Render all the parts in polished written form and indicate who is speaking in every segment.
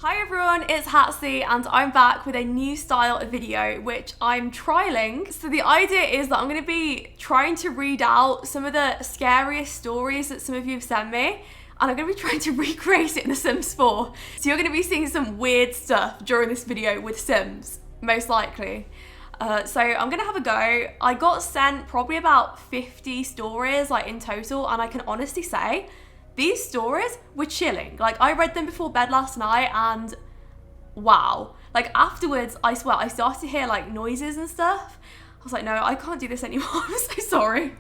Speaker 1: Hi everyone, it's Hatsy and I'm back with a new style of video which I'm trialing. So the idea is that I'm going to be trying to read out some of the scariest stories that some of you have sent me, and I'm going to be trying to recreate it in The Sims 4. So you're going to be seeing some weird stuff during this video with Sims, most likely. So I'm going to have a go. I got sent probably about 50 stories in total, and I can honestly say these stories were chilling. I read them before bed last night and wow. Afterwards, I swear, I started to hear noises and stuff. I was like, no, I can't do this anymore. I'm so sorry.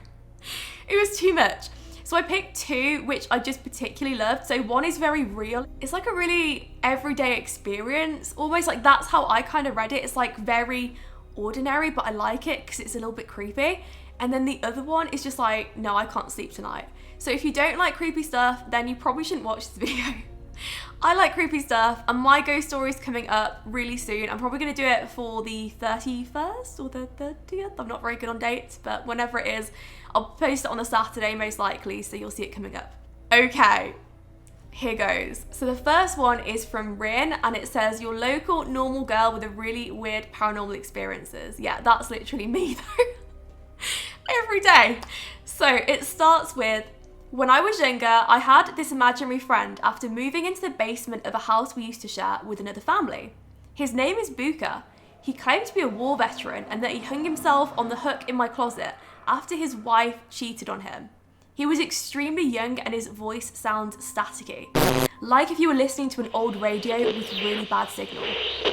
Speaker 1: It was too much. So I picked two, which I just particularly loved. So one is very real. It's a really everyday experience. Almost that's how I kind of read it. It's very ordinary, but I like it because it's a little bit creepy. And then the other one is just no, I can't sleep tonight. So if you don't like creepy stuff, then you probably shouldn't watch this video. I like creepy stuff, and my ghost story is coming up really soon. I'm probably going to do it for the 31st or the 30th. I'm not very good on dates, but whenever it is, I'll post it on the Saturday most likely, so you'll see it coming up. Okay, here goes. So the first one is from Rin, and it says, your local normal girl with a really weird paranormal experiences. Yeah, that's literally me though. Every day. So it starts with, when I was younger, I had this imaginary friend after moving into the basement of a house we used to share with another family. His name is Buka. He claimed to be a war veteran and that he hung himself on the hook in my closet after his wife cheated on him. He was extremely young and his voice sounds staticky, like if you were listening to an old radio with really bad signal.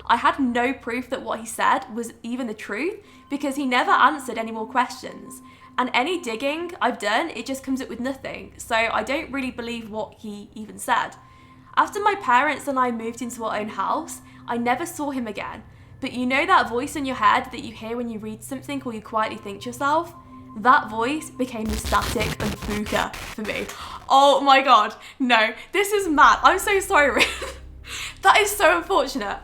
Speaker 1: I had no proof that what he said was even the truth because he never answered any more questions. And any digging I've done, it just comes up with nothing. So I don't really believe what he even said. After my parents and I moved into our own house, I never saw him again. But you know that voice in your head that you hear when you read something or you quietly think to yourself? That voice became the static of Buka for me. Oh my God, no, this is mad. I'm so sorry, Rin. That is so unfortunate.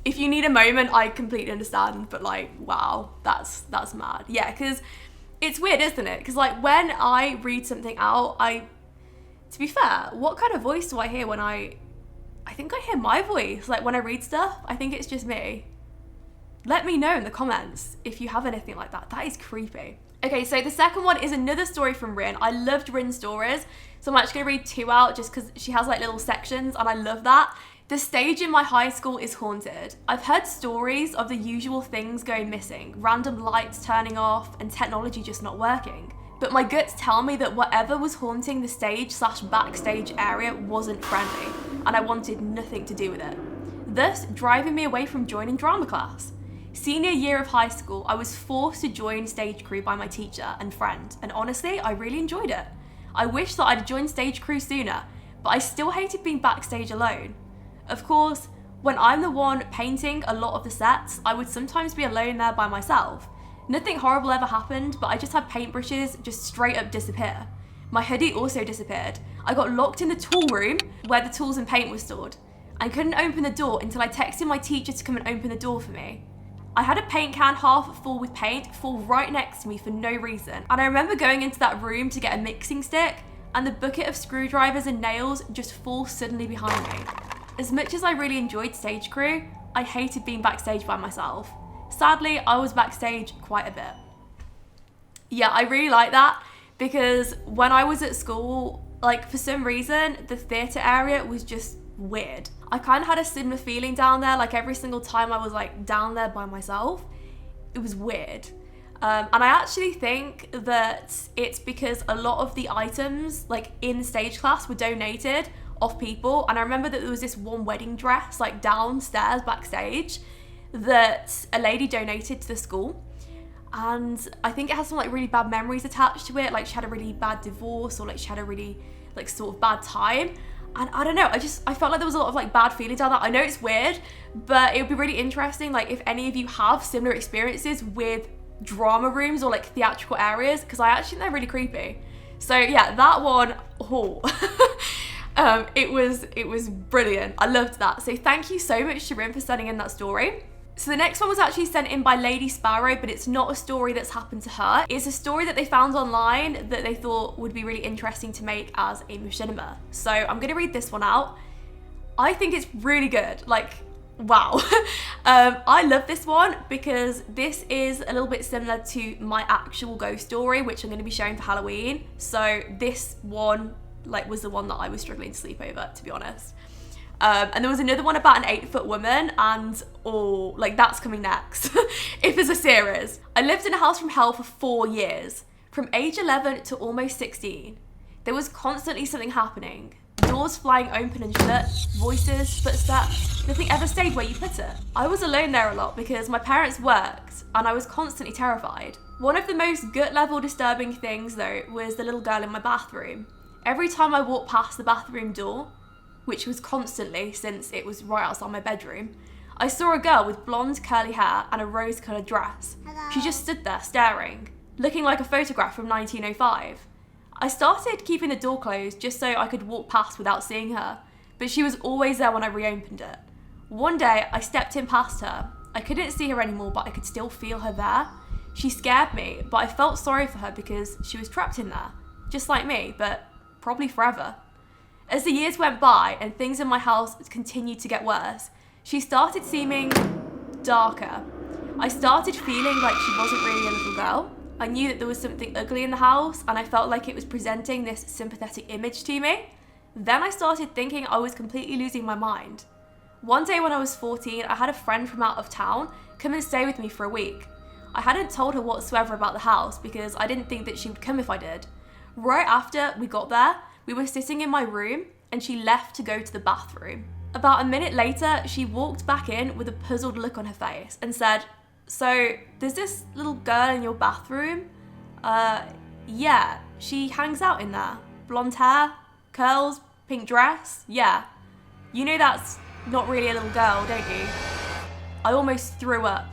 Speaker 1: If you need a moment, I completely understand, but wow, that's mad. Yeah, because it's weird, isn't it? Because when I read something out, to be fair, what kind of voice do I hear when I think I hear my voice, when I read stuff. I think it's just me. Let me know in the comments if you have anything like that. That is creepy. Okay, so the second one is another story from Rin. I loved Rin's stories, so I'm actually gonna read two out just because she has little sections and I love that. The stage in my high school is haunted. I've heard stories of the usual things going missing, random lights turning off and technology just not working. But my guts tell me that whatever was haunting the stage/backstage area wasn't friendly, and I wanted nothing to do with it, thus driving me away from joining drama class. Senior year of high school, I was forced to join stage crew by my teacher and friend, and honestly, I really enjoyed it. I wish that I'd joined stage crew sooner, but I still hated being backstage alone. Of course, when I'm the one painting a lot of the sets, I would sometimes be alone there by myself. Nothing horrible ever happened, but I just had paintbrushes just straight up disappear. My hoodie also disappeared. I got locked in the tool room where the tools and paint were stored. I couldn't open the door until I texted my teacher to come and open the door for me. I had a paint can half full with paint fall right next to me for no reason. And I remember going into that room to get a mixing stick and the bucket of screwdrivers and nails just fall suddenly behind me. As much as I really enjoyed stage crew, I hated being backstage by myself. Sadly, I was backstage quite a bit. Yeah, I really like that because when I was at school, for some reason, the theatre area was just weird. I kind of had a similar feeling down there, every single time I was down there by myself, it was weird. And I actually think that it's because a lot of the items in stage class were donated off people, and I remember that there was this one wedding dress downstairs backstage that a lady donated to the school, and I think it has some really bad memories attached to it, she had a really bad divorce or she had a really sort of bad time, and I don't know, I felt there was a lot of bad feelings on that. I know it's weird, but it would be really interesting if any of you have similar experiences with drama rooms or theatrical areas, because I actually think they're really creepy. So yeah, that one, it was brilliant. I loved that. So thank you so much to Rin for sending in that story. So the next one was actually sent in by Lady Sparrow, but it's not a story that's happened to her. It's a story that they found online that they thought would be really interesting to make as a machinima. So I'm gonna read this one out. I think it's really good. Like, wow. I love this one because this is a little bit similar to my actual ghost story, which I'm going to be sharing for Halloween. So this one like was the one that I was struggling to sleep over, to be honest. And there was another one about an 8-foot woman, and like that's coming next if there's a series. I lived in a house from hell for 4 years, from age 11 to almost 16. There was constantly something happening. Doors flying open and shut, voices, footsteps, nothing ever stayed where you put it. I was alone there a lot because my parents worked and I was constantly terrified. One of the most gut level disturbing things though was the little girl in my bathroom. Every time I walked past the bathroom door, which was constantly since it was right outside my bedroom, I saw a girl with blonde curly hair and a rose coloured dress.
Speaker 2: Hello.
Speaker 1: She just stood there staring, looking like a photograph from 1905. I started keeping the door closed just so I could walk past without seeing her, but she was always there when I reopened it. One day, I stepped in past her. I couldn't see her anymore, but I could still feel her there. She scared me, but I felt sorry for her because she was trapped in there, just like me, but probably forever. As the years went by and things in my house continued to get worse, she started seeming darker. I started feeling like she wasn't really a little girl. I knew that there was something ugly in the house and I felt like it was presenting this sympathetic image to me. Then I started thinking I was completely losing my mind. One day when I was 14, I had a friend from out of town come and stay with me for a week. I hadn't told her whatsoever about the house because I didn't think that she would come if I did. Right after we got there, we were sitting in my room and she left to go to the bathroom. About a minute later, she walked back in with a puzzled look on her face and said, "So, there's this little girl in your bathroom? Yeah, she hangs out in there. Blonde hair, curls, pink dress, yeah. You know that's not really a little girl, don't you?" I almost threw up.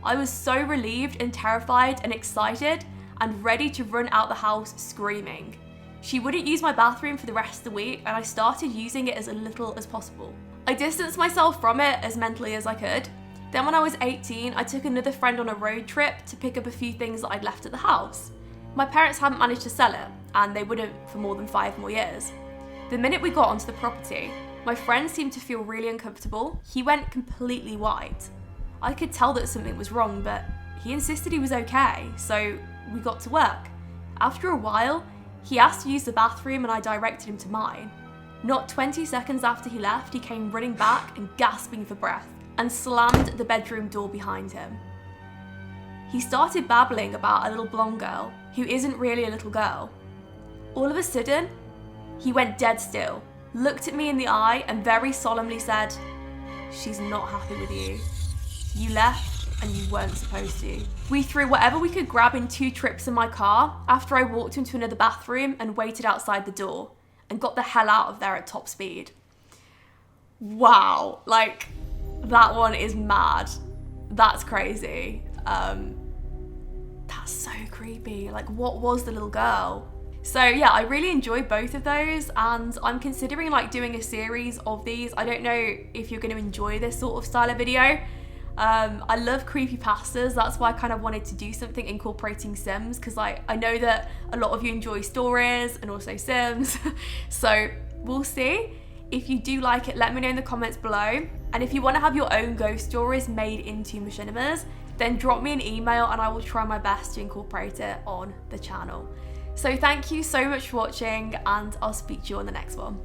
Speaker 1: I was so relieved and terrified and excited and ready to run out the house screaming. She wouldn't use my bathroom for the rest of the week and I started using it as little as possible. I distanced myself from it as mentally as I could. Then when I was 18, I took another friend on a road trip to pick up a few things that I'd left at the house. My parents hadn't managed to sell it, and they wouldn't for more than 5 more years. The minute we got onto the property, my friend seemed to feel really uncomfortable. He went completely white. I could tell that something was wrong, but he insisted he was okay, so we got to work. After a while, he asked to use the bathroom and I directed him to mine. Not 20 seconds after he left, he came running back and gasping for breath and slammed the bedroom door behind him. He started babbling about a little blonde girl who isn't really a little girl. All of a sudden, he went dead still, looked at me in the eye and very solemnly said, "She's not happy with you. You left and you weren't supposed to." We threw whatever we could grab in 2 trips in my car after I walked into another bathroom and waited outside the door and got the hell out of there at top speed. Wow, like that one is mad. That's crazy. That's so creepy. Like, what was the little girl? So yeah, I really enjoyed both of those and I'm considering like doing a series of these. I don't know if you're going to enjoy this sort of style of video. I love creepypastas. That's why I kind of wanted to do something incorporating Sims because I know that a lot of you enjoy stories and also Sims. So we'll see. If you do like it, let me know in the comments below. And if you want to have your own ghost stories made into Machinimas, then drop me an email and I will try my best to incorporate it on the channel. So thank you so much for watching and I'll speak to you on the next one.